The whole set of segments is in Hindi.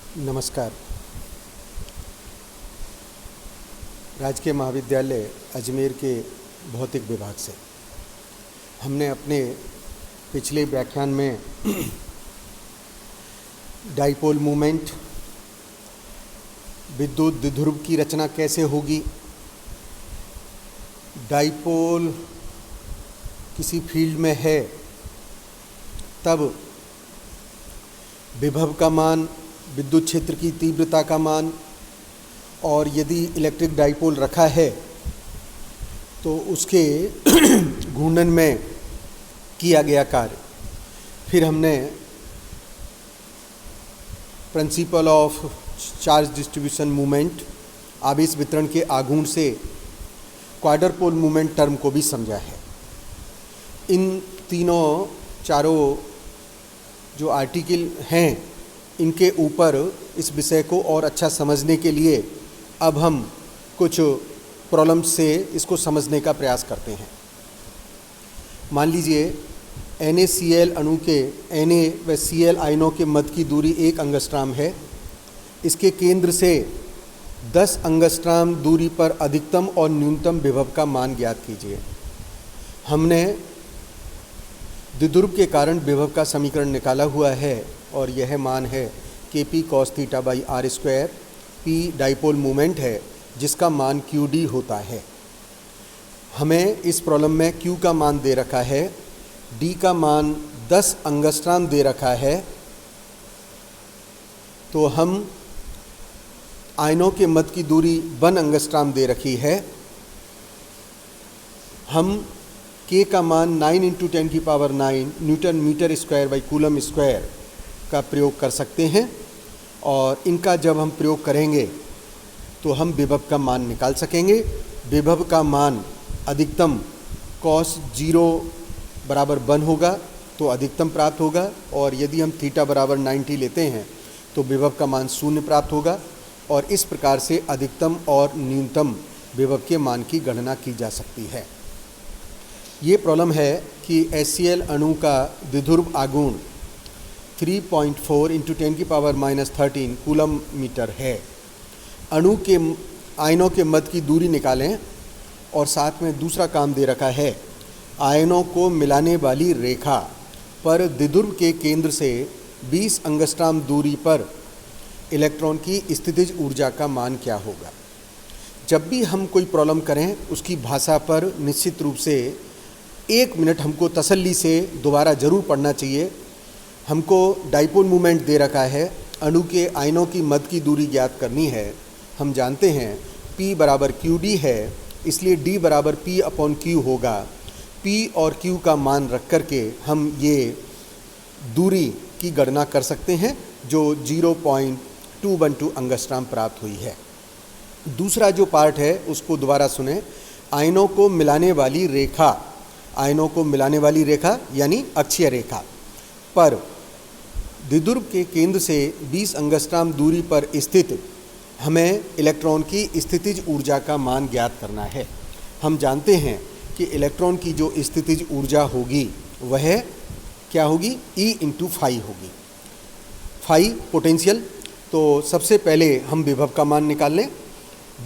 नमस्कार। राजकीय महाविद्यालय अजमेर के भौतिक विभाग से हमने अपने पिछले व्याख्यान में डाइपोल मूवमेंट, विद्युत द्विध्रुव की रचना कैसे होगी, डाइपोल किसी फील्ड में है तब विभव का मान, विद्युत क्षेत्र की तीव्रता का मान, और यदि इलेक्ट्रिक डाइपोल रखा है तो उसके घूर्णन में किया गया कार्य। फिर हमने principle of charge distribution movement, आवेश वितरण के आघूर्ण से क्वाड्रपोल मूवमेंट टर्म को भी समझा है। इन चारों जो आर्टिकल हैं, इनके ऊपर इस विषय को और अच्छा समझने के लिए अब हम कुछ प्रॉब्लम से इसको समझने का प्रयास करते हैं। मान लीजिए NaCl अणु के Na व Cl आयनों के मध्य की दूरी 1 एंगस्ट्रॉम है। इसके केंद्र से 10 एंगस्ट्रॉम दूरी पर अधिकतम और न्यूनतम विभव का मान ज्ञात कीजिए। हमने द्विध्रुव के कारण विभव का समीकरण निकाला हुआ है और यह मान है Kp cos theta by R square. P dipole movement है जिसका मान Qd होता है। हमें इस प्रॉब्लम में Q का मान दे रखा है, D का मान 10 एंगस्ट्रॉम दे रखा है। तो हम आयनों के मध्य की दूरी 1 एंगस्ट्रॉम दे रखी है। हम K का मान 9 × 10⁹ newton metre square by coulomb square का प्रयोग कर सकते हैं, और इनका जब हम प्रयोग करेंगे तो हम विभव का मान निकाल सकेंगे। विभव का मान अधिकतम cos 0 बराबर 1 होगा तो अधिकतम प्राप्त होगा, और यदि हम थीटा बराबर 90 लेते हैं तो विभव का मान 0 प्राप्त होगा। और इस प्रकार से अधिकतम और न्यूनतम विभव के मान की गणना की जा सकती है। ये प्रॉब्लम है कि HCl अणु का द्विध्रुव आघूर्ण 3.4 × 10⁻13 कूलम मीटर है। अणु के आयनों के मध्य की दूरी निकालें, और साथ में दूसरा काम दे रखा है, आयनों को मिलाने वाली रेखा पर द्विध्रुव के केंद्र से 20 एंगस्ट्रॉम दूरी पर इलेक्ट्रॉन की स्थितिज ऊर्जा का मान क्या होगा। जब भी हम कोई प्रॉब्लम करें उसकी भाषा पर निश्चित रूप से 1 मिनट हमको तसल्ली से दोबारा ज़रूर पढ़ना चाहिए। हमको डाइपोल मूवमेंट दे रखा है, अणु के आयनों की मध्य की दूरी ज्ञात करनी है। हम जानते हैं P बराबर Qd है, इसलिए D बराबर P/Q होगा। P और Q का मान रख करके हम ये दूरी की गणना कर सकते हैं जो 0.212 एंगस्ट्रॉम प्राप्त हुई है। दूसरा जो पार्ट है उसको दोबारा सुने। आयनों को मिलाने वाली रेखा, आयनों को मिलाने वाली रेखा यानी अक्षीय रेखा पर द्विध्रुव के केंद्र से 20 एंगस्ट्रॉम दूरी पर स्थित हमें इलेक्ट्रॉन की स्थितिज ऊर्जा का मान ज्ञात करना है। हम जानते हैं कि इलेक्ट्रॉन की जो स्थितिज ऊर्जा होगी वह क्या होगी, E × φ होगी। φ पोटेंशियल। तो सबसे पहले हम विभव का मान निकाल लें।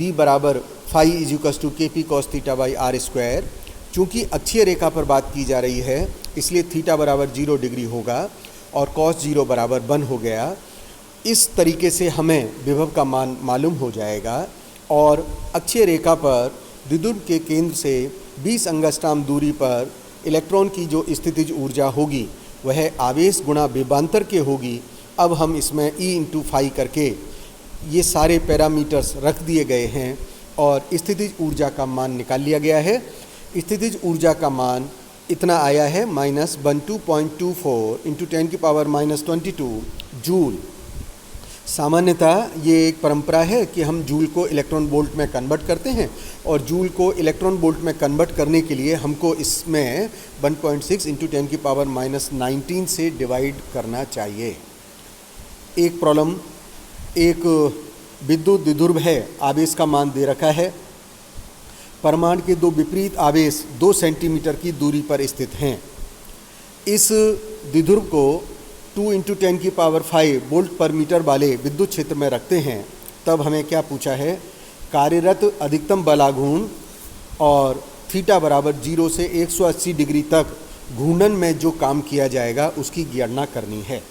B बराबर φ = Kp cos theta by R square. चूँकि अक्षीय रेखा पर बात की जा रही है इसलिए थीटा बराबर 0 डिग्री होगा और cos 0 बराबर 1 हो गया। इस तरीके से हमें विभव का मान मालूम हो जाएगा, और अक्षीय रेखा पर द्विध्रुव के केंद्र से 20 एंगस्ट्रॉम दूरी पर इलेक्ट्रॉन की जो स्थितिज ऊर्जा होगी वह आवेश गुणा विभवांतर के होगी। अब हम इसमें E × φ करके ये सारे पैरामीटर्स रख दिए गए हैं और स्थितिज ऊर्जा का मान निकाल लिया गया है। स्थितिज ऊर्जा का मान इतना आया है -12.24 × 10⁻22 जूल। सामान्यतः ये एक परंपरा है कि हम जूल को इलेक्ट्रॉन वोल्ट में कन्वर्ट करते हैं, और जूल को इलेक्ट्रॉन वोल्ट में कन्वर्ट करने के लिए हमको इसमें 1.6 × 10⁻19 से डिवाइड करना चाहिए। एक प्रॉब्लम, एक विद्युत द्विध्रुव है, आवेश का मान दे रखा है। परमाणु के दो विपरीत आवेश 2 सेंटीमीटर की दूरी पर स्थित हैं। इस द्विध्रुव को 2 × 10⁵ वोल्ट पर मीटर वाले विद्युत क्षेत्र में रखते हैं, तब हमें क्या पूछा है, कार्यरत अधिकतम बलाघूर्ण और थीटा बराबर 0 से 180 डिग्री तक घूर्णन में जो काम किया जाएगा उसकी गणना करनी है।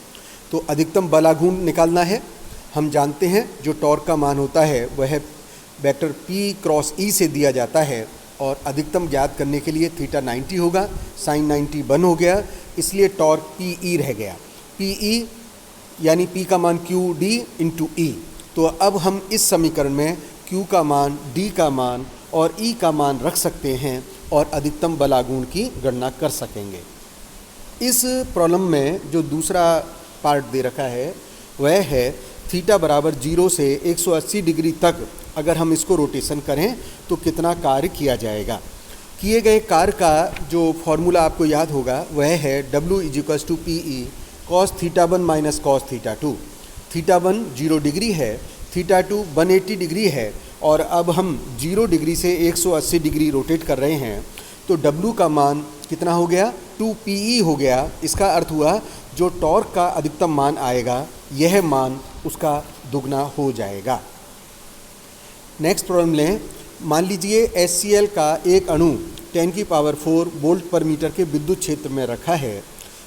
तो अधिकतम बलाघूर्ण निकालना है। हम जानते हैं जो टॉर्क का मान होता है वह वेक्टर P क्रॉस E से दिया जाता है, और अधिकतम ज्ञात करने के लिए थीटा 90 होगा, साइन 90 बन हो गया, इसलिए टॉर्क PE रह गया। PE यानी P का मान QD × E। तो अब हम इस समीकरण में Q का मान, D का मान और E का मान रख सकते हैं और अधिकतम बलाघूर्ण की गणना कर सकेंगे। इस प्रॉब्लम में जो दूसरा पार्ट दे रखा है वह है थीटा बराबर 0 से 180 डिग्री तक अगर हम इसको रोटेशन करें तो कितना कार्य किया जाएगा। किए गए कार्य का जो फॉर्मूला आपको याद होगा वह है W = PE cos θ1 - cos θ2। θ1 0 degree है, θ2 180 डिग्री है, और अब हम 0 डिग्री से 180 डिग्री रोटेट कर रहे हैं, तो W का मान कितना हो गया, 2PE हो गया। इसका अर्थ हुआ जो टॉर्क का अधिकतम मान आएगा यह मान उसका दुगना हो जाएगा। नेक्स्ट प्रॉब्लम लें। मान लीजिए HCl का एक अणु 10⁴ वोल्ट पर मीटर के विद्युत क्षेत्र में रखा है।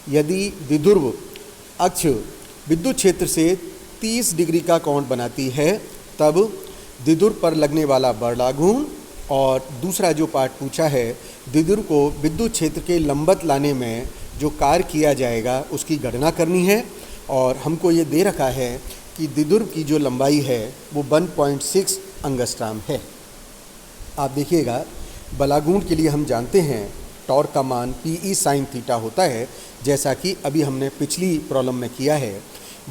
यदि द्विध्रुव अक्ष विद्युत क्षेत्र से 30 डिग्री का कोण बनाती है, तब द्विध्रुव पर लगने वाला बलाघूर्ण, और दूसरा जो पार्ट पूछा है द्विध्रुव को विद्युत क्षेत्र के लंबवत लाने में जो कार्य किया जाएगा उसकी गणना करनी है। और हमको ये दे रखा है कि द्विध्रुव की जो लंबाई है वो 1.6 एंगस्ट्रॉम है। आप देखिएगा बलाघूर्ण के लिए हम जानते हैं टॉर्क का मान PE sin θ होता है, जैसा कि अभी हमने पिछली प्रॉब्लम में किया है।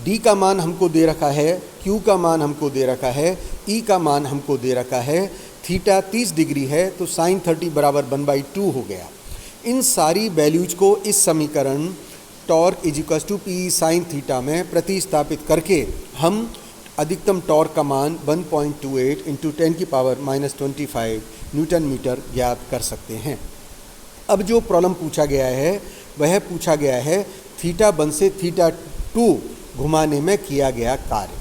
D का मान हमको दे रखा है, Q का मान हमको दे रखा है, E का मान हमको दे रखा है। थीटा 30 डिग्री है तो sin 30 बराबर 1/2 हो गया। इन सारी वैल्यूज को इस समीकरण टॉर्क = PE sin θ में प्रतिस्थापित करके हम अधिकतम टॉर्क का मान 1.28 × 10⁻⁻25 न्यूटन मीटर ज्ञात कर सकते हैं। अब जो प्रॉब्लम पूछा गया है वह पूछा गया है θ1 से θ2 घुमाने में किया गया कार्य।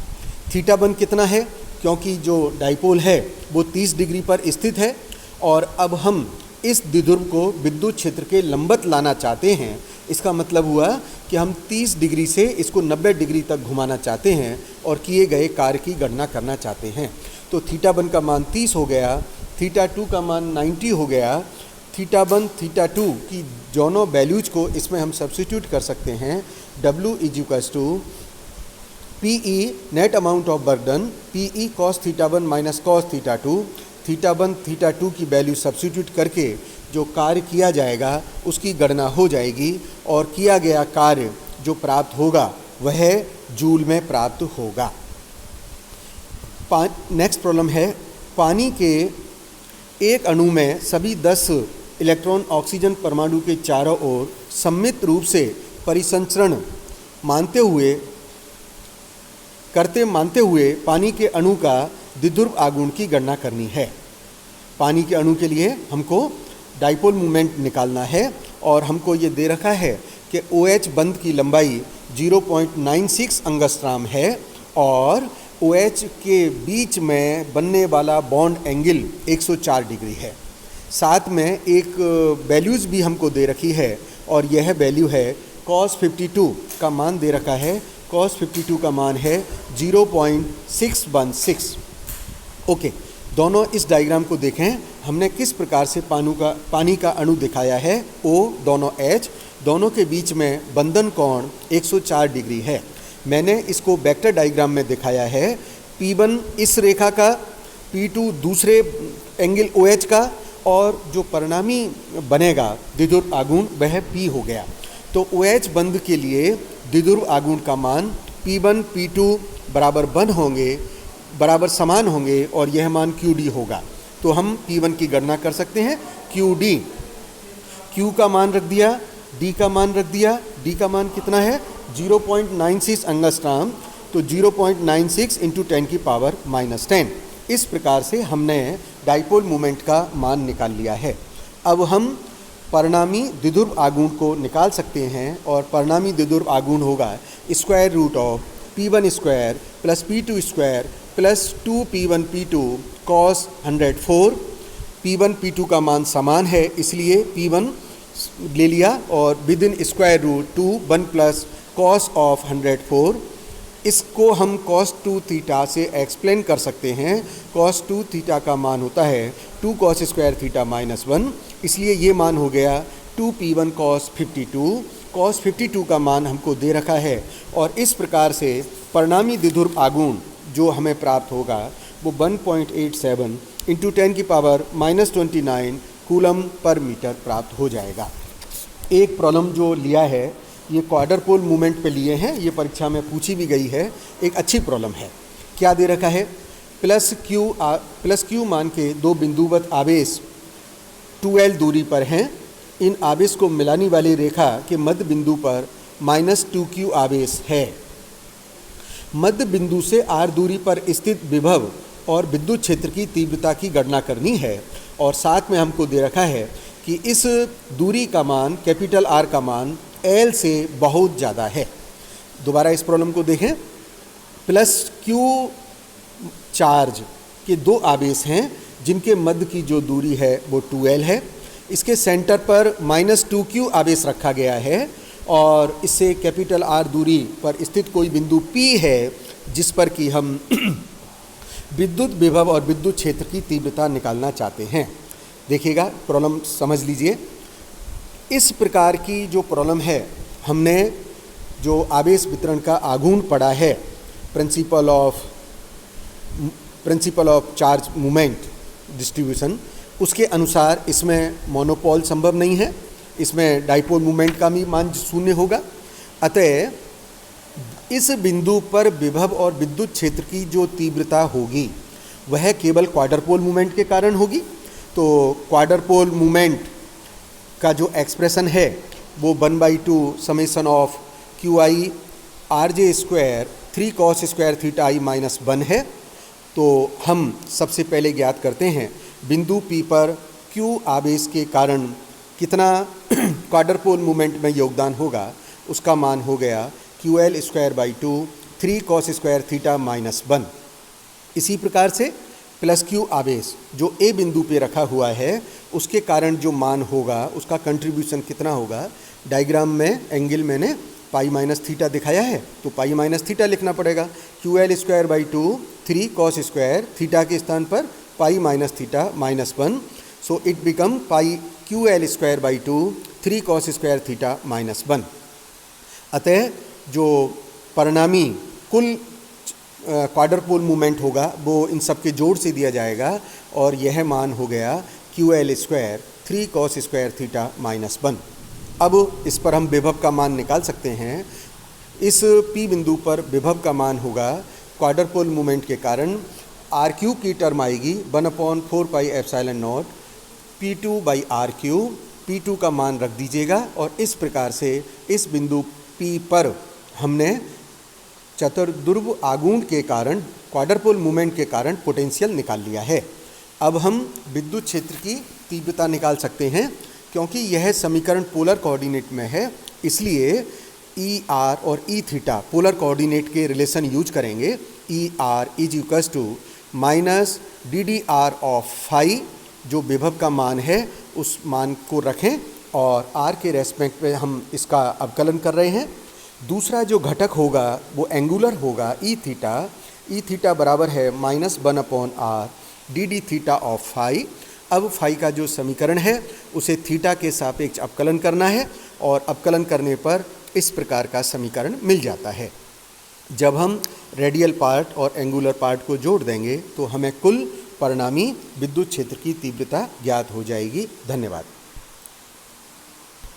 θ1 कितना है, क्योंकि जो डाइपोल है वो 30 डिग्री पर स्थित है, और अब हम इस द्विध्रुव को विद्युत क्षेत्र के लंबवत लाना चाहते हैं। इसका मतलब हुआ कि हम 30 डिग्री से इसको 90 डिग्री तक घुमाना चाहते हैं और किए गए कार्य की गणना करना चाहते हैं। तो θ1 का मान 30 हो गया, θ2 का मान 90 हो गया। θ1 θ2 की दोनों वैल्यूज को इसमें हम सब्स्टिट्यूट कर सकते हैं। W = PE net amount of burden, PE cos θ1 - cos θ2। θ1 θ2 की वैल्यू सब्स्टिट्यूट करके जो कार्य किया जाएगा उसकी गणना हो जाएगी, और किया गया कार्य जो प्राप्त होगा वह जूल में प्राप्त होगा। नेक्स्ट प्रॉब्लम है, पानी के एक अणु में सभी 10 इलेक्ट्रॉन ऑक्सीजन परमाणु के चारों ओर सम्मिलित रूप से परिसंचरण मानते हुए पानी के अणु का द्विध्रुव आघूर्ण की गणना करनी है। पानी के अणु के लिए हमको डाइपोल मोमेंट निकालना है, और हमको ये दे रखा है कि OH बंध की लंबाई 0.96 एंगस्ट्रॉम है, और OH के बीच में बनने वाला बॉन्ड एंगल 104 डिग्री है। साथ में एक वैल्यूज़ भी हमको दे रखी है, और यह वैल्यू है cos 52 का मान दे रखा है। cos 52 का मान है 0.616। ओके, दोनों इस डायग्राम को देखें। हमने किस प्रकार से पानी का अणु दिखाया है। O दोनों H, दोनों के बीच में बंधन कोण 104 डिग्री है। मैंने इसको वेक्टर डायग्राम में दिखाया है। P1 इस रेखा का, P2 दूसरे एंगल OH का, और जो परिणामी बनेगा द्विध्रुव आघूर्ण वह P हो गया। तो OH बंध के लिए द्विध्रुव आघूर्ण का मान P1 P2 बराबर 1 होंगे, बराबर समान होंगे, और यह मान QD होगा। तो हम P1 की गणना कर सकते हैं। QD, Q का मान रख दिया, D का मान रख दिया। D का मान कितना है, 0.96 एंगस्ट्रॉम। तो 0.96 × 10⁻⁻10। इस प्रकार से हमने डाइपोल मोमेंट का मान निकाल लिया है। अब हम परिणामी द्विध्रुव आघूर्ण को निकाल सकते हैं और परिणामी द्विध्रुव आघूर्ण होगा square root of P1 square plus P2 square plus 2P1 P2 cos 104। P1 P2 का मान समान है इसलिए P1 ले लिया और within square root 2 1 plus cos of 104। इसको हम cos 2 थीटा से एक्सप्लेन कर सकते हैं। cos 2 थीटा का मान होता है 2 cos स्क्वायर थीटा माइनस 1, इसलिए ये मान हो गया 2P1 cos 52। cos 52 का मान हमको दे रखा है और इस प्रकार से परिणामी द्विध्रुव आघूर्ण जो हमें प्राप्त होगा वो 1.87 इंटू 10 की पावर -29 कूलम पर मीटर प्राप्त हो जाएगा। एक प्रॉब्लम जो लिया है ये क्वाड्रपोल मूवमेंट पे लिए हैं, ये परीक्षा में पूछी भी गई है, एक अच्छी प्रॉब्लम है। क्या दे रखा है, प्लस क्यू मान के दो बिंदुवत आवेश 2L दूरी पर हैं। इन आवेश को मिलाने वाली रेखा के मध्य बिंदु पर -2Q आवेश है। मध्य बिंदु से R दूरी पर स्थित विभव और विद्युत क्षेत्र की तीव्रता की गणना करनी है और साथ में हमको दे रखा है कि इस दूरी का मान कैपिटल R का मान L से बहुत ज़्यादा है। दोबारा इस प्रॉब्लम को देखें। प्लस Q चार्ज के दो आवेश हैं जिनके मध्य की जो दूरी है वो 2L है। इसके सेंटर पर -2Q आवेश रखा गया है और इससे कैपिटल R दूरी पर स्थित कोई बिंदु P है जिस पर कि हम विद्युत विभव और विद्युत क्षेत्र की तीव्रता निकालना चाहते हैं। देखिएगा प्रॉब्लम समझ लीजिए। इस प्रकार की जो प्रॉब्लम है, हमने जो आवेश वितरण का आघूर्ण पढ़ा है, principle of charge movement distribution, उसके अनुसार इसमें मोनोपोल संभव नहीं है, इसमें डाइपोल मूवमेंट का भी मान 0 होगा। अतः इस बिंदु पर विभव और विद्युत क्षेत्र की जो तीव्रता होगी वह केवल क्वाड्रपोल मूवमेंट के कारण होगी। तो क्वाड्रपोल मूवमेंट का जो एक्सप्रेशन है वो 1/2 summation of QI RJ square 3 cos square theta I minus 1 है। तो हम सबसे पहले ज्ञात करते हैं बिंदु P पर Q आवेश के कारण कितना क्वाड्रपोल मूवमेंट में योगदान होगा, उसका मान हो गया QL square by 2 3 cos square theta minus 1। इसी प्रकार से प्लस Q आवेश जो A बिंदु पे रखा हुआ है उसके कारण जो मान होगा उसका कंट्रीब्यूशन कितना होगा। डायग्राम में एंगल मैंने पाई माइनस थीटा दिखाया है तो पाई माइनस थीटा लिखना पड़ेगा। QL square by 2 3 cos square theta के स्थान पर pi minus theta minus 1, so it become pi QL square by 2 3 cos square theta minus 1। अतः जो परिणामी कुल क्वाड्रपोल मूवमेंट होगा वो इन सब के जोड़ से दिया जाएगा और यह मान हो गया QL square 3 cos square theta minus 1। अब इस पर हम विभव का मान निकाल सकते हैं। इस P बिंदु पर विभव का मान होगा क्वाड्रपोल मूवमेंट के कारण R³ की टर्म आएगी 1/4 pi epsilon not P2 by R³। P2 का मान रख दीजिएगा और इस प्रकार से इस बिंदु P पर हमने चतुर्ध्रुव आघूर्ण के कारण क्वाड्रपोल मूवमेंट के कारण पोटेंशियल निकाल लिया है। अब हम विद्युत क्षेत्र की तीव्रता निकाल सकते हैं। क्योंकि यह समीकरण पोलर कोऑर्डिनेट में है इसलिए ER और Eθ पोलर कोऑर्डिनेट के रिलेशन यूज करेंगे। ER is equals to minus DDR of phi, जो विभव का मान है उस मान को रखें और R के रेस्पेक्ट में हम इसका अवकलन कर रहे हैं। दूसरा जो घटक होगा वो एंगुलर होगा Eθ बराबर है -1/r DD theta of phi. अब फाई का जो समीकरण है उसे थीटा के सापेक्ष अवकलन करना है और अवकलन करने पर इस प्रकार का समीकरण मिल जाता है। जब हम रेडियल पार्ट और एंगुलर पार्ट को जोड़ देंगे तो हमें कुल परिणामी विद्युत क्षेत्र की तीव्रता ज्ञात हो जाएगी। धन्यवाद।